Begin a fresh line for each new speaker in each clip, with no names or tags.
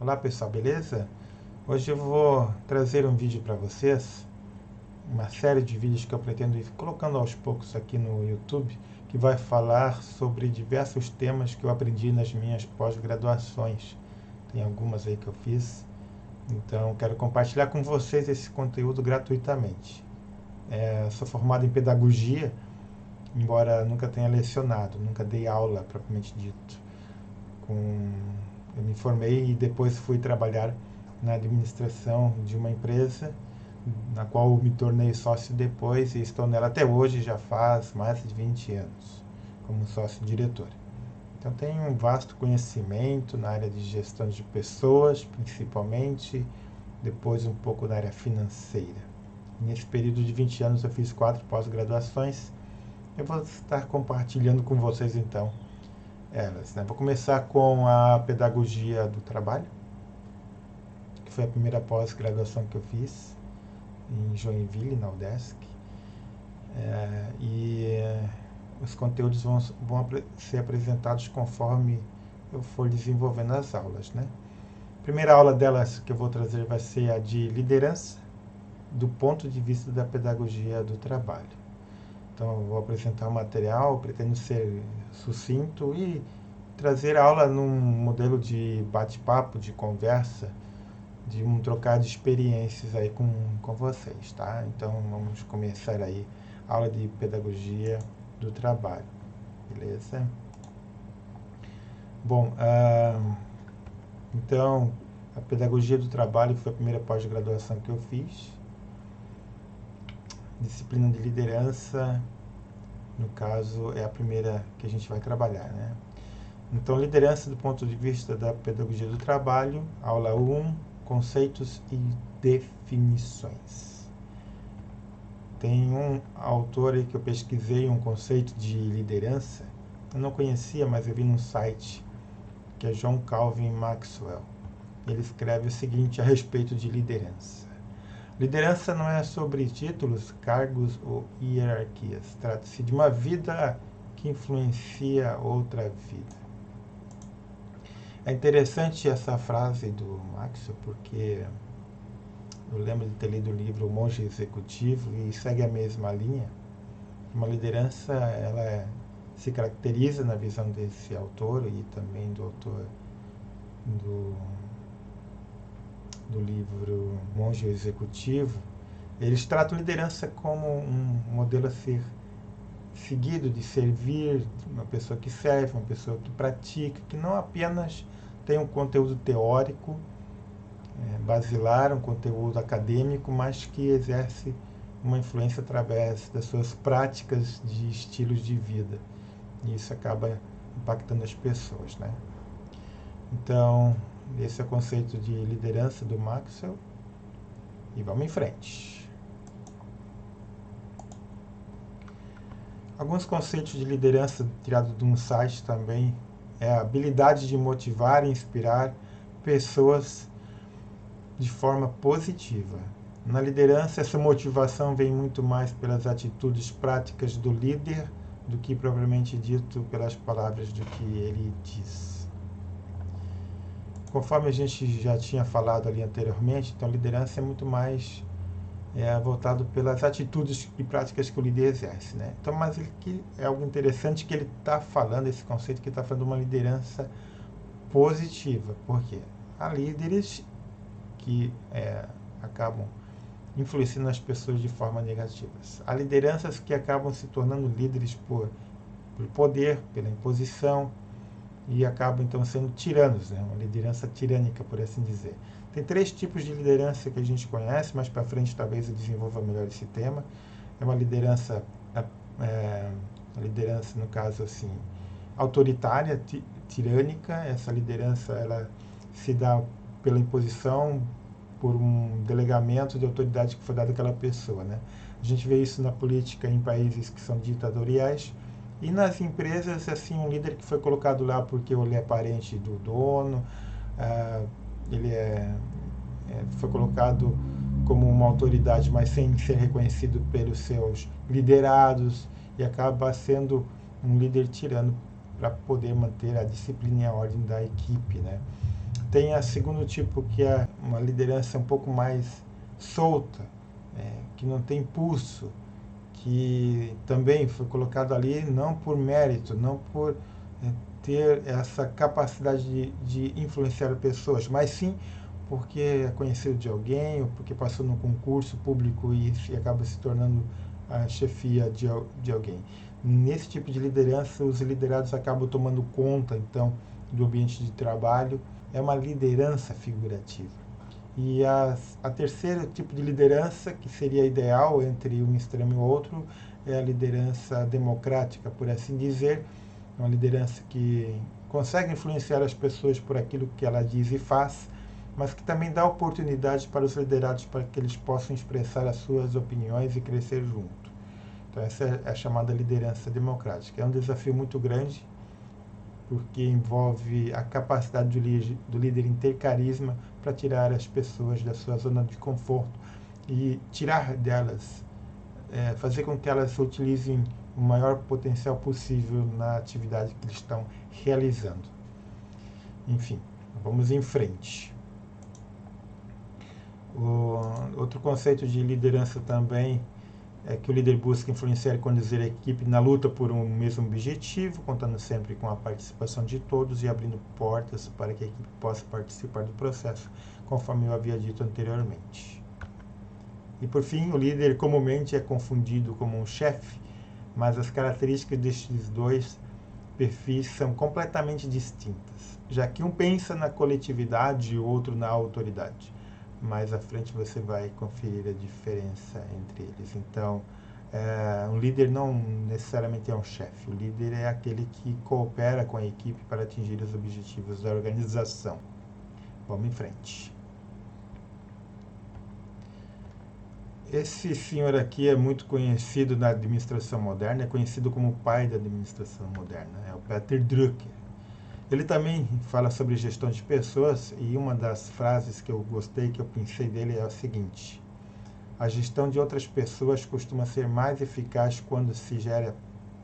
Olá pessoal, beleza? Hoje eu vou trazer um vídeo para vocês, uma série de vídeos que eu pretendo ir colocando aos poucos aqui no YouTube, que vai falar sobre diversos temas que eu aprendi nas minhas pós-graduações. Tem algumas aí que eu fiz, então quero compartilhar com vocês esse conteúdo gratuitamente. Sou formado em pedagogia, embora nunca tenha lecionado, nunca dei aula propriamente dito. Eu me formei e depois fui trabalhar na administração de uma empresa, na qual me tornei sócio depois e estou nela até hoje, já faz mais de 20 anos, como sócio-diretor. Então tenho um vasto conhecimento na área de gestão de pessoas, principalmente, depois um pouco na área financeira. Nesse período de 20 anos eu fiz 4 pós-graduações. Eu vou estar compartilhando com vocês então elas, né? Vou começar com a pedagogia do trabalho, que foi a primeira pós-graduação que eu fiz em Joinville, na UDESC. Os conteúdos vão ser apresentados conforme eu for desenvolvendo as aulas, né? A primeira aula delas que eu vou trazer vai ser a de liderança do ponto de vista da pedagogia do trabalho. Então eu vou apresentar o material, pretendo ser sucinto e trazer a aula num modelo de bate-papo, de conversa, de um trocar de experiências aí com vocês, tá? Então vamos começar aí a aula de pedagogia do trabalho, beleza? Bom, então a pedagogia do trabalho foi a primeira pós-graduação que eu fiz. Disciplina de liderança, no caso, é a primeira que a gente vai trabalhar, né? Então, liderança do ponto de vista da pedagogia do trabalho, aula 1, conceitos e definições. Tem um autor aí que eu pesquisei, um conceito de liderança, eu não conhecia, mas eu vi num site, que é John Calvin Maxwell. Ele escreve o seguinte a respeito de liderança. Liderança não é sobre títulos, cargos ou hierarquias. Trata-se de uma vida que influencia outra vida. É interessante essa frase do Maxwell, porque eu lembro de ter lido o livro O Monge Executivo e segue a mesma linha. Uma liderança, se caracteriza na visão desse autor e também do autor do livro Monge Executivo. Eles tratam liderança como um modelo a ser seguido, de servir, uma pessoa que serve, uma pessoa que pratica, que não apenas tem um conteúdo teórico basilar, um conteúdo acadêmico, mas que exerce uma influência através das suas práticas de estilos de vida. E isso acaba impactando as pessoas, né? Então, esse é o conceito de liderança do Maxwell. E vamos em frente. Alguns conceitos de liderança tirados de um site também é a habilidade de motivar e inspirar pessoas de forma positiva. Na liderança, essa motivação vem muito mais pelas atitudes práticas do líder do que propriamente dito pelas palavras do que ele diz. Conforme a gente já tinha falado ali anteriormente, então a liderança é muito mais voltado pelas atitudes e práticas que o líder exerce, né? Então, mas aqui é algo interessante que ele está falando, esse conceito que está falando de uma liderança positiva, porque há líderes que acabam influenciando as pessoas de forma negativa. Há lideranças que acabam se tornando líderes por poder, pela imposição, e acabam então sendo tiranos, né? Uma liderança tirânica, por assim dizer. Tem 3 tipos de liderança que a gente conhece, mais para frente talvez eu desenvolva melhor esse tema. É uma liderança, no caso assim, autoritária, tirânica. Essa liderança ela se dá pela imposição, por um delegamento de autoridade que foi dado àquela pessoa, né? A gente vê isso na política em países que são ditatoriais. E nas empresas, assim, um líder que foi colocado lá porque ele é parente do dono, foi colocado como uma autoridade, mas sem ser reconhecido pelos seus liderados, e acaba sendo um líder tirano para poder manter a disciplina e a ordem da equipe, né? Tem a segundo tipo, que é uma liderança um pouco mais solta, que não tem impulso, que também foi colocado ali não por mérito, não por ter essa capacidade de influenciar pessoas, mas sim porque é conhecido de alguém, ou porque passou num concurso público e acaba se tornando a chefia de alguém. Nesse tipo de liderança, os liderados acabam tomando conta, então, do ambiente de trabalho. É uma liderança figurativa. E a terceiro tipo de liderança, que seria ideal entre um extremo e o outro, é a liderança democrática, por assim dizer. Uma liderança que consegue influenciar as pessoas por aquilo que ela diz e faz, mas que também dá oportunidade para os liderados para que eles possam expressar as suas opiniões e crescer junto. Então essa é a chamada liderança democrática. É um desafio muito grande, porque envolve a capacidade do líder em ter carisma para tirar as pessoas da sua zona de conforto e tirar delas, fazer com que elas utilizem o maior potencial possível na atividade que eles estão realizando. Enfim, vamos em frente. Outro conceito de liderança também é que o líder busca influenciar e conduzir a equipe na luta por um mesmo objetivo, contando sempre com a participação de todos e abrindo portas para que a equipe possa participar do processo, conforme eu havia dito anteriormente. E por fim, o líder comumente é confundido como um chefe, mas as características destes dois perfis são completamente distintas, já que um pensa na coletividade e o outro na autoridade. Mais à frente você vai conferir a diferença entre eles. Então, um líder não necessariamente é um chefe. O líder é aquele que coopera com a equipe para atingir os objetivos da organização. Vamos em frente. Esse senhor aqui é muito conhecido na administração moderna, é conhecido como o pai da administração moderna, é o Peter Drucker. Ele também fala sobre gestão de pessoas, e uma das frases que eu gostei, que eu pensei dele, é a seguinte: a gestão de outras pessoas costuma ser mais eficaz quando se gera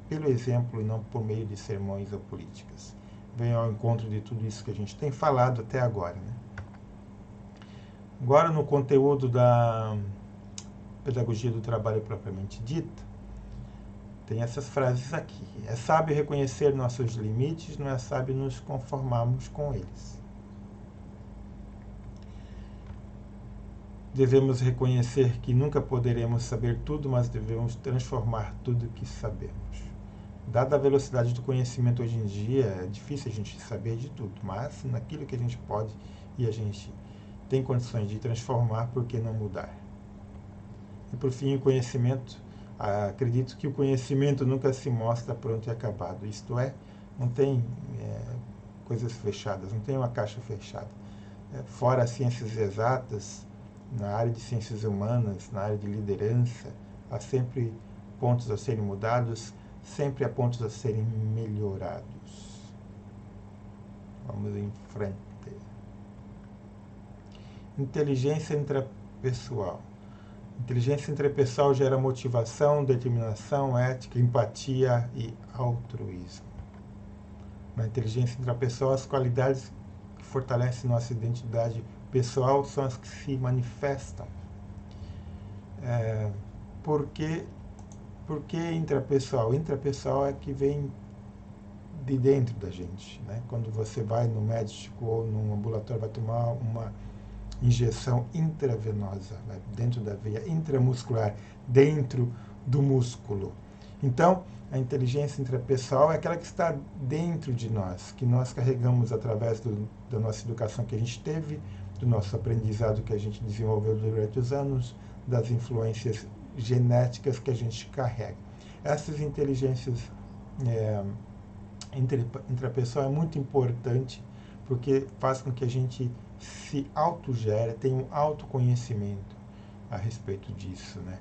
pelo exemplo e não por meio de sermões ou políticas. Vem ao encontro de tudo isso que a gente tem falado até agora, né? Agora, no conteúdo da pedagogia do trabalho propriamente dita, tem essas frases aqui. É sábio reconhecer nossos limites, não é sábio nos conformarmos com eles. Devemos reconhecer que nunca poderemos saber tudo, mas devemos transformar tudo que sabemos. Dada a velocidade do conhecimento hoje em dia, é difícil a gente saber de tudo, mas naquilo que a gente pode e a gente tem condições de transformar, por que não mudar? E por fim, o conhecimento. Acredito que o conhecimento nunca se mostra pronto e acabado. Isto é, não tem coisas fechadas, não tem uma caixa fechada. Fora as ciências exatas, na área de ciências humanas, na área de liderança, há sempre pontos a serem mudados, sempre há pontos a serem melhorados. Vamos em frente. Inteligência intrapessoal. Inteligência intrapessoal gera motivação, determinação, ética, empatia e altruísmo. Na inteligência intrapessoal, as qualidades que fortalecem nossa identidade pessoal são as que se manifestam. Por que intrapessoal? Intrapessoal é que vem de dentro da gente, né? Quando você vai no médico ou num ambulatório, vai tomar uma injeção intravenosa, né, dentro da veia intramuscular, dentro do músculo. Então, a inteligência intrapessoal é aquela que está dentro de nós, que nós carregamos através da nossa educação que a gente teve, do nosso aprendizado que a gente desenvolveu durante os anos, das influências genéticas que a gente carrega. Essas inteligências intrapessoal é muito importante, porque faz com que a gente se autogere, tenha um autoconhecimento a respeito disso, né?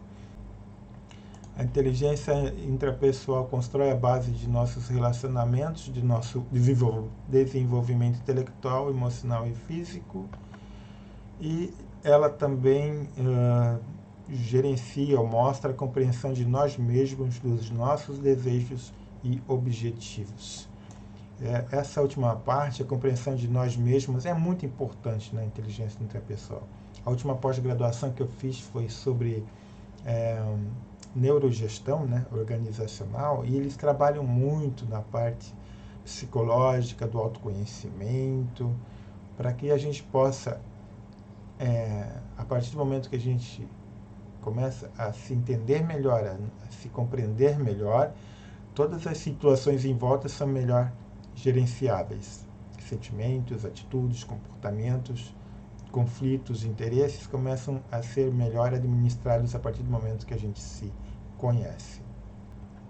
A inteligência intrapessoal constrói a base de nossos relacionamentos, de nosso desenvolvimento intelectual, emocional e físico, e ela também gerencia ou mostra a compreensão de nós mesmos, dos nossos desejos e objetivos. Essa última parte, a compreensão de nós mesmos, é muito importante na inteligência intrapessoal. A última pós-graduação que eu fiz foi sobre neurogestão, né, organizacional, e eles trabalham muito na parte psicológica, do autoconhecimento, para que a gente possa, a partir do momento que a gente começa a se entender melhor, a se compreender melhor, todas as situações em volta são melhor gerenciáveis. Sentimentos, atitudes, comportamentos, conflitos, interesses começam a ser melhor administrados a partir do momento que a gente se conhece.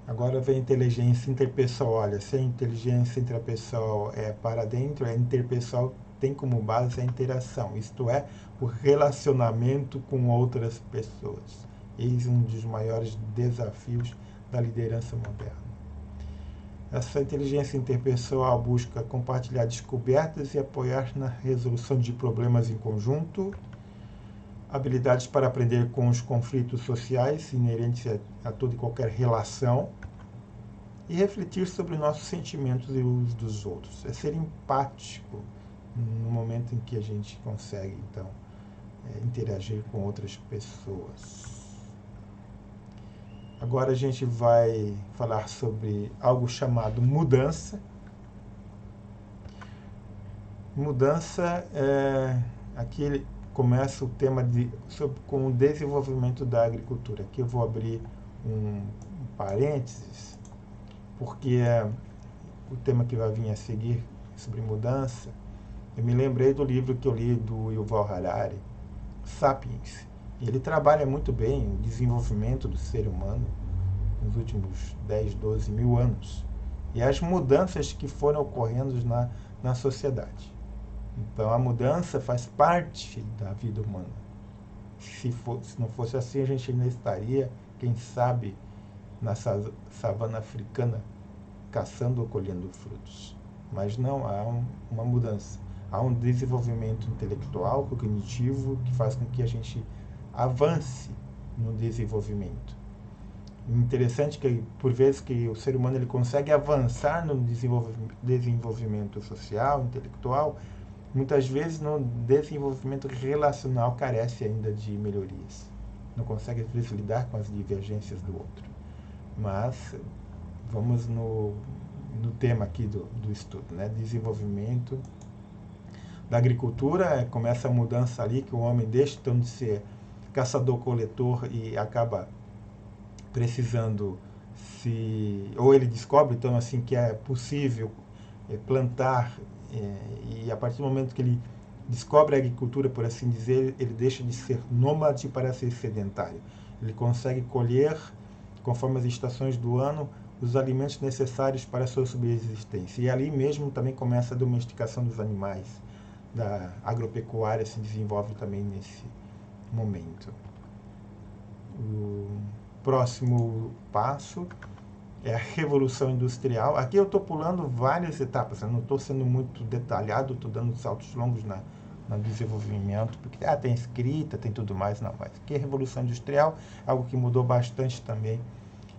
Agora vem a inteligência interpessoal. Olha, se a inteligência intrapessoal é para dentro, a interpessoal tem como base a interação, isto é, o relacionamento com outras pessoas. Eis um dos maiores desafios da liderança moderna. Essa inteligência interpessoal busca compartilhar descobertas e apoiar na resolução de problemas em conjunto, habilidades para aprender com os conflitos sociais inerentes a toda e qualquer relação e refletir sobre nossos sentimentos e os dos outros. É ser empático no momento em que a gente consegue, então, interagir com outras pessoas. Agora a gente vai falar sobre algo chamado mudança. Mudança, aqui começa o tema com o desenvolvimento da agricultura. Aqui eu vou abrir um parênteses, porque o tema que vai vir a seguir sobre mudança, eu me lembrei do livro que eu li do Yuval Harari, Sapiens. Ele trabalha muito bem o desenvolvimento do ser humano nos últimos 10, 12 mil anos e as mudanças que foram ocorrendo na sociedade. Então, a mudança faz parte da vida humana. Se não fosse assim, a gente ainda estaria, quem sabe, na savana africana, caçando ou colhendo frutos. Mas não, há uma mudança. Há um desenvolvimento intelectual, cognitivo, que faz com que a gente avance no desenvolvimento. Interessante que, por vezes, que o ser humano ele consegue avançar no desenvolvimento social, intelectual, muitas vezes no desenvolvimento relacional carece ainda de melhorias. Não consegue, às vezes, lidar com as divergências do outro. Mas vamos no tema aqui do estudo, né? Desenvolvimento da agricultura. Começa a mudança ali, que o homem deixa então de ser caçador-coletor e acaba precisando ou ele descobre então assim que é possível plantar, e a partir do momento que ele descobre a agricultura, por assim dizer, ele deixa de ser nômade para ser sedentário. Ele consegue colher, conforme as estações do ano, os alimentos necessários para a sua subsistência. E ali mesmo também começa a domesticação dos animais. Da agropecuária se desenvolve também nesse momento. O próximo passo é a Revolução Industrial. Aqui eu estou pulando várias etapas, eu não estou sendo muito detalhado, estou dando saltos longos no desenvolvimento, porque tem escrita, tem tudo mais, não, mas aqui a Revolução Industrial, algo que mudou bastante também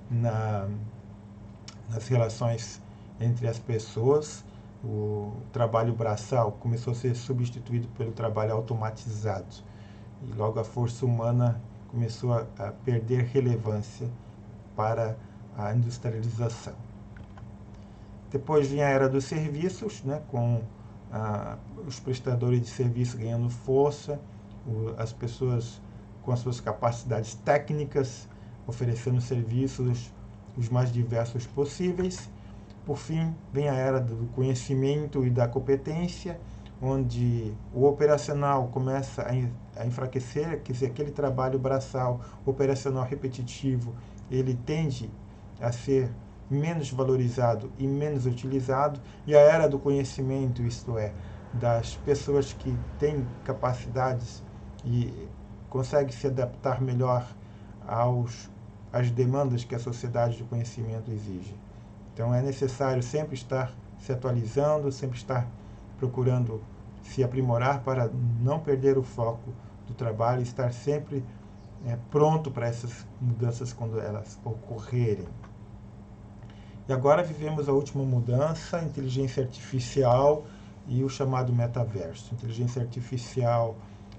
nas relações entre as pessoas. O trabalho braçal começou a ser substituído pelo trabalho automatizado, e logo a força humana começou a perder relevância para a industrialização. Depois vinha a era dos serviços, né, com os prestadores de serviço ganhando força, as pessoas com as suas capacidades técnicas oferecendo serviços os mais diversos possíveis. Por fim, vem a era do conhecimento e da competência, onde o operacional começa a enfraquecer, quer dizer, aquele trabalho braçal, operacional repetitivo, ele tende a ser menos valorizado e menos utilizado, e a era do conhecimento, isto é, das pessoas que têm capacidades e conseguem se adaptar melhor às demandas que a sociedade do conhecimento exige. Então é necessário sempre estar se atualizando, sempre estar procurando se aprimorar para não perder o foco do trabalho e estar sempre pronto para essas mudanças quando elas ocorrerem. E agora vivemos a última mudança, a inteligência artificial e o chamado metaverso. Inteligência artificial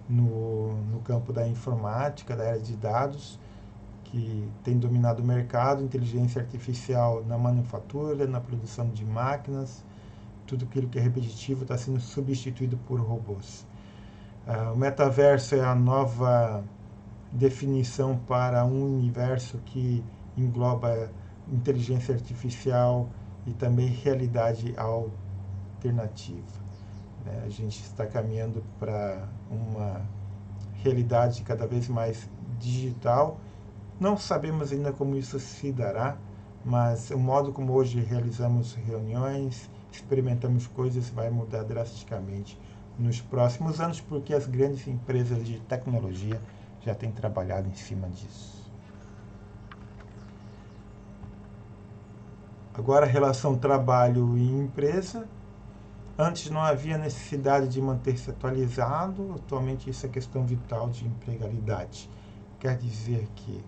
no campo da informática, da área de dados, que tem dominado o mercado, inteligência artificial na manufatura, na produção de máquinas, tudo aquilo que é repetitivo está sendo substituído por robôs. O metaverso é a nova definição para um universo que engloba inteligência artificial e também realidade alternativa. A gente está caminhando para uma realidade cada vez mais digital. Não sabemos ainda como isso se dará, mas o modo como hoje realizamos reuniões, experimentamos coisas, vai mudar drasticamente nos próximos anos, porque as grandes empresas de tecnologia já têm trabalhado em cima disso. Agora, a relação trabalho e empresa. Antes não havia necessidade de manter-se atualizado, atualmente isso é questão vital de empregabilidade. Quer dizer que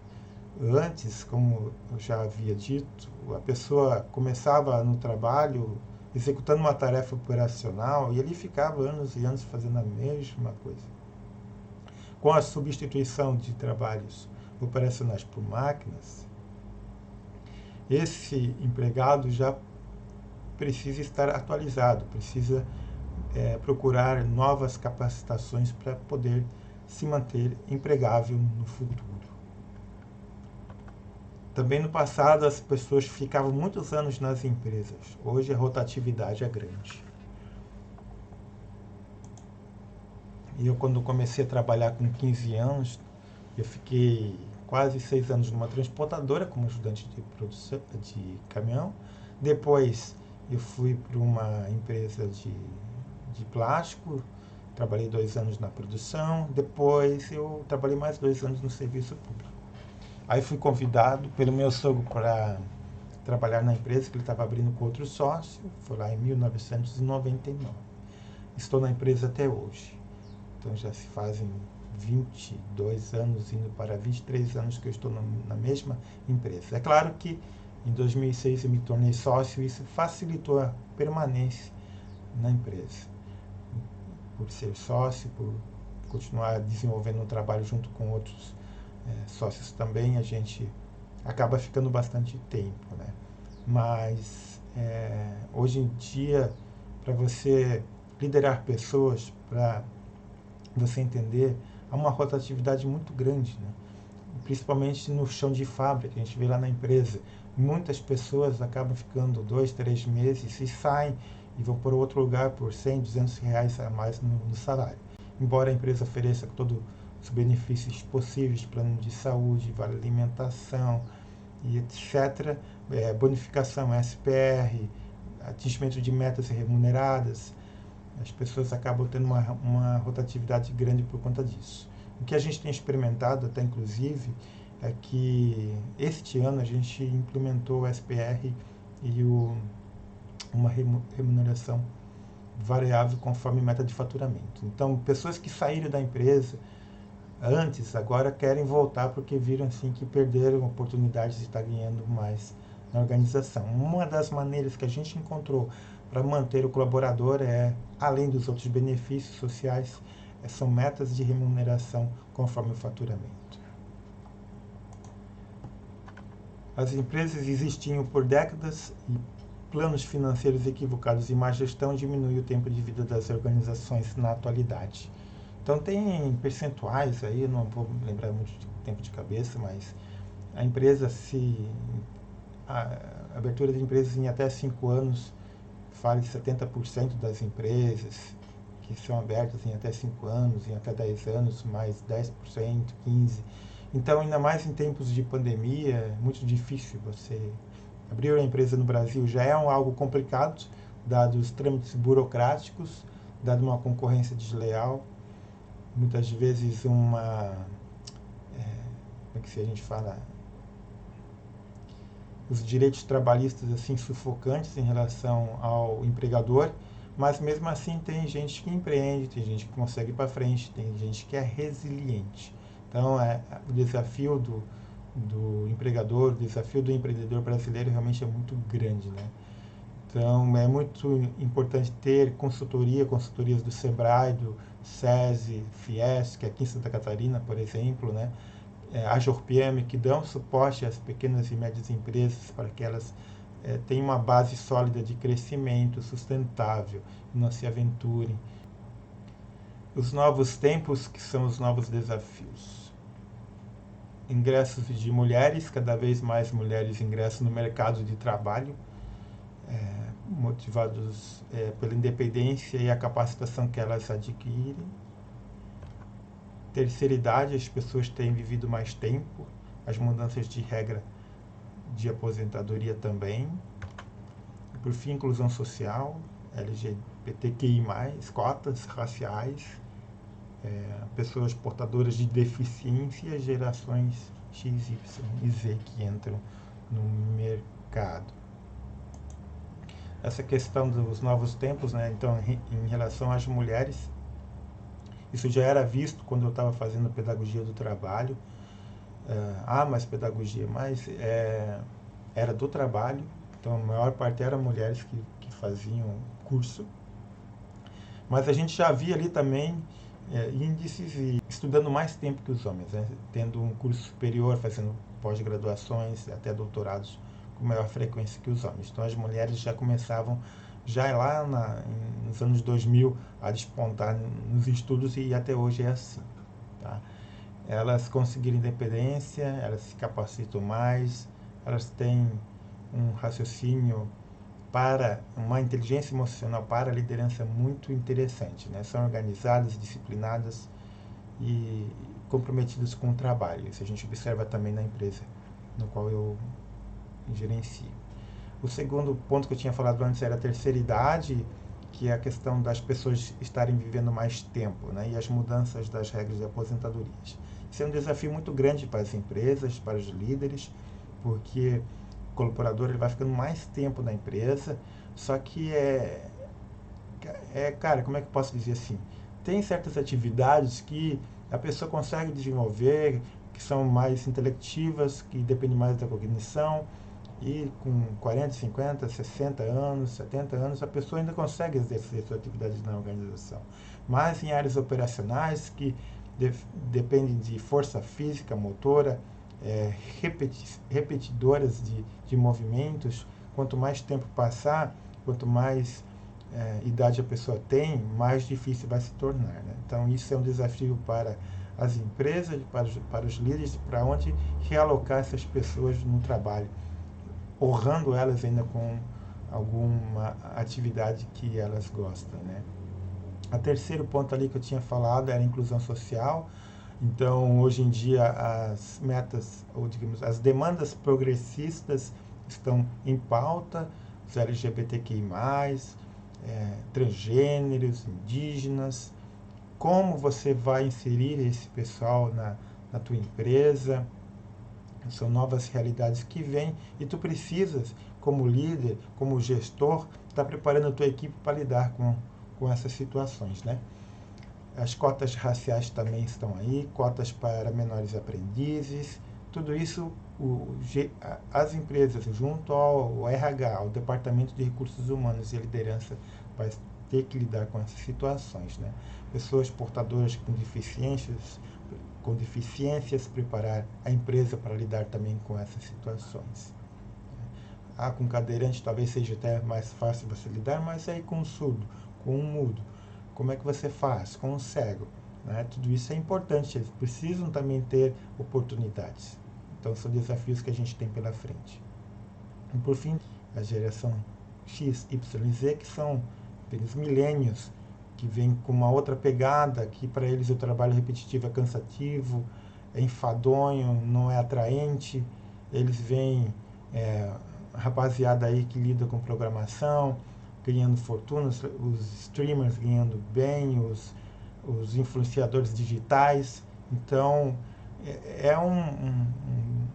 antes, como eu já havia dito, a pessoa começava no trabalho executando uma tarefa operacional e ele ficava anos e anos fazendo a mesma coisa. Com a substituição de trabalhos operacionais por máquinas, esse empregado já precisa estar atualizado, precisa procurar novas capacitações para poder se manter empregável no futuro. Também no passado as pessoas ficavam muitos anos nas empresas. Hoje a rotatividade é grande. E eu, quando comecei a trabalhar com 15 anos, eu fiquei quase 6 anos numa transportadora como ajudante de caminhão. Depois eu fui para uma empresa de plástico, trabalhei 2 anos na produção. Depois eu trabalhei mais 2 anos no serviço público. Aí fui convidado pelo meu sogro para trabalhar na empresa que ele estava abrindo com outro sócio. Foi lá em 1999. Estou na empresa até hoje. Então já se fazem 22 anos, indo para 23 anos que eu estou na mesma empresa. É claro que em 2006 eu me tornei sócio e isso facilitou a permanência na empresa. Por ser sócio, por continuar desenvolvendo um trabalho junto com outros sócios também, a gente acaba ficando bastante tempo, né? Mas hoje em dia, para você liderar pessoas, para você entender, há uma rotatividade muito grande, né? Principalmente no chão de fábrica, a gente vê lá na empresa. Muitas pessoas acabam ficando 2, 3 meses e saem e vão para outro lugar por 100, 200 reais a mais no salário. Embora a empresa ofereça todos os benefícios possíveis, plano de saúde, vale alimentação e etc., bonificação SPR, atingimento de metas remuneradas, as pessoas acabam tendo uma rotatividade grande por conta disso. O que a gente tem experimentado, até inclusive, é que este ano a gente implementou o SPR e uma remuneração variável conforme meta de faturamento. Então, pessoas que saíram da empresa antes, agora querem voltar porque viram assim, que perderam oportunidades de estar ganhando mais na organização. Uma das maneiras que a gente encontrou para manter o colaborador além dos outros benefícios sociais, são metas de remuneração conforme o faturamento. As empresas existiam por décadas e planos financeiros equivocados e má gestão diminuem o tempo de vida das organizações na atualidade. Então tem percentuais aí, não vou lembrar muito de tempo de cabeça, mas a abertura de empresas em até 5 anos, fale 70% das empresas que são abertas em até 5 anos, em até 10 anos, mais 10%, 15%. Então, ainda mais em tempos de pandemia, é muito difícil você abrir uma empresa no Brasil. Já é algo complicado, dados os trâmites burocráticos, dado uma concorrência desleal, muitas vezes como é que a gente fala, os direitos trabalhistas assim sufocantes em relação ao empregador, mas mesmo assim tem gente que empreende, tem gente que consegue ir para frente, tem gente que é resiliente. Então o desafio do empregador, o desafio do empreendedor brasileiro realmente é muito grande, né? Então, é muito importante ter consultorias do Sebrae, do SESI, Fiesc, aqui em Santa Catarina, por exemplo, né? A JORPM, que dão suporte às pequenas e médias empresas para que elas tenham uma base sólida de crescimento sustentável e não se aventurem. Os novos tempos, que são os novos desafios. Ingressos de mulheres, cada vez mais mulheres ingressam no mercado de trabalho, motivados pela independência e a capacitação que elas adquirem. Terceira idade, as pessoas têm vivido mais tempo, as mudanças de regra de aposentadoria também. Por fim, inclusão social, LGBTQI+, cotas raciais, pessoas portadoras de deficiência, gerações X, Y e Z que entram no mercado. Essa questão dos novos tempos, né? Então, em relação às mulheres, isso já era visto quando eu estava fazendo a pedagogia do trabalho. Mas pedagogia, mas era do trabalho, então a maior parte eram mulheres que faziam curso. Mas a gente já via ali também índices e estudando mais tempo que os homens, né? Tendo um curso superior, fazendo pós-graduações, até doutorados com maior frequência que os homens. Então as mulheres já começavam, já lá nos anos 2000, a despontar nos estudos e até hoje é assim. Tá? Elas conseguiram independência, elas se capacitam mais, elas têm um raciocínio para uma inteligência emocional para a liderança muito interessante, né? São organizadas, disciplinadas e comprometidas com o trabalho. Isso a gente observa também na empresa no qual eu gerencio. O segundo ponto que eu tinha falado antes era a terceira idade, que é a questão das pessoas estarem vivendo mais tempo, né? E as mudanças das regras de aposentadorias. Isso é um desafio muito grande para as empresas, para os líderes, porque o colaborador ele vai ficando mais tempo na empresa, só que cara, como é que eu posso dizer assim? Tem certas atividades que a pessoa consegue desenvolver, que são mais intelectivas, que dependem mais da cognição, e com 40, 50, 60 anos, 70 anos, a pessoa ainda consegue exercer suas atividades na organização. Mas em áreas operacionais que dependem de força física, motora, repetidoras de movimentos, quanto mais tempo passar, quanto mais idade a pessoa tem, mais difícil vai se tornar, né? Então isso é um desafio para as empresas, para os líderes, para onde realocar essas pessoas no trabalho, honrando elas ainda com alguma atividade que elas gostam, né? O terceiro ponto ali que eu tinha falado era a inclusão social. Então, hoje em dia, as metas, ou digamos, as demandas progressistas estão em pauta, os LGBTQI+, transgêneros, indígenas. Como você vai inserir esse pessoal na tua empresa? São novas realidades que vêm e tu precisas, como líder, como gestor, estar preparando a tua equipe para lidar com essas situações, né? As cotas raciais também estão aí, cotas para menores aprendizes, tudo isso as empresas, junto ao RH, ao Departamento de Recursos Humanos e Liderança, vai ter que lidar com essas situações, né? Pessoas portadoras com deficiências, preparar a empresa para lidar também com essas situações. Com cadeirante talvez seja até mais fácil você lidar, mas aí com um surdo, com um mudo, como é que você faz? Com um cego, né? Tudo isso é importante, eles precisam também ter oportunidades. Então são desafios que a gente tem pela frente. E por fim, a geração X, Y e Z, que são aqueles milênios que vem com uma outra pegada, que para eles o trabalho repetitivo é cansativo, é enfadonho, não é atraente. Eles veem rapaziada aí que lida com programação, ganhando fortunas, os streamers ganhando bem, os influenciadores digitais. Então,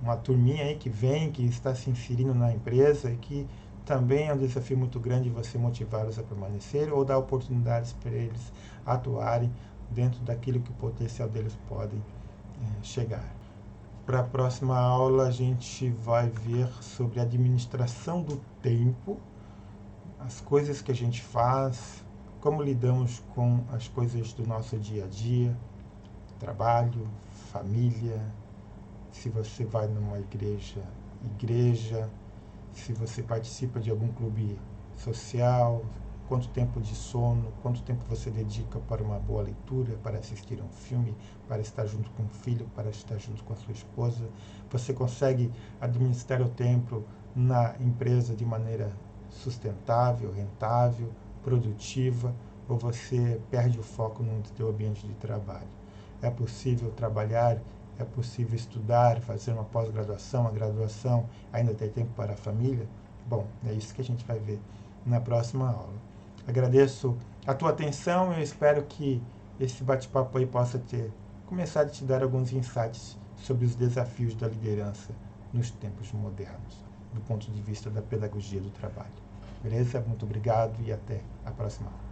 uma turminha aí que vem, que está se inserindo na empresa e que também é um desafio muito grande você motivá-los a permanecer ou dar oportunidades para eles atuarem dentro daquilo que o potencial deles pode chegar. para a próxima aula a gente vai ver sobre administração do tempo, as coisas que a gente faz, como lidamos com as coisas do nosso dia a dia, trabalho, família, se você vai numa igreja, se você participa de algum clube social, quanto tempo de sono, quanto tempo você dedica para uma boa leitura, para assistir a um filme, para estar junto com o filho, para estar junto com a sua esposa. Você consegue administrar o tempo na empresa de maneira sustentável, rentável, produtiva, ou você perde o foco no seu ambiente de trabalho? É possível trabalhar, é possível estudar, fazer uma pós-graduação, uma graduação, ainda ter tempo para a família? Bom, é isso que a gente vai ver na próxima aula. Agradeço a tua atenção e eu espero que esse bate-papo aí possa começar a te dar alguns insights sobre os desafios da liderança nos tempos modernos, do ponto de vista da pedagogia do trabalho. Beleza? Muito obrigado e até a próxima aula.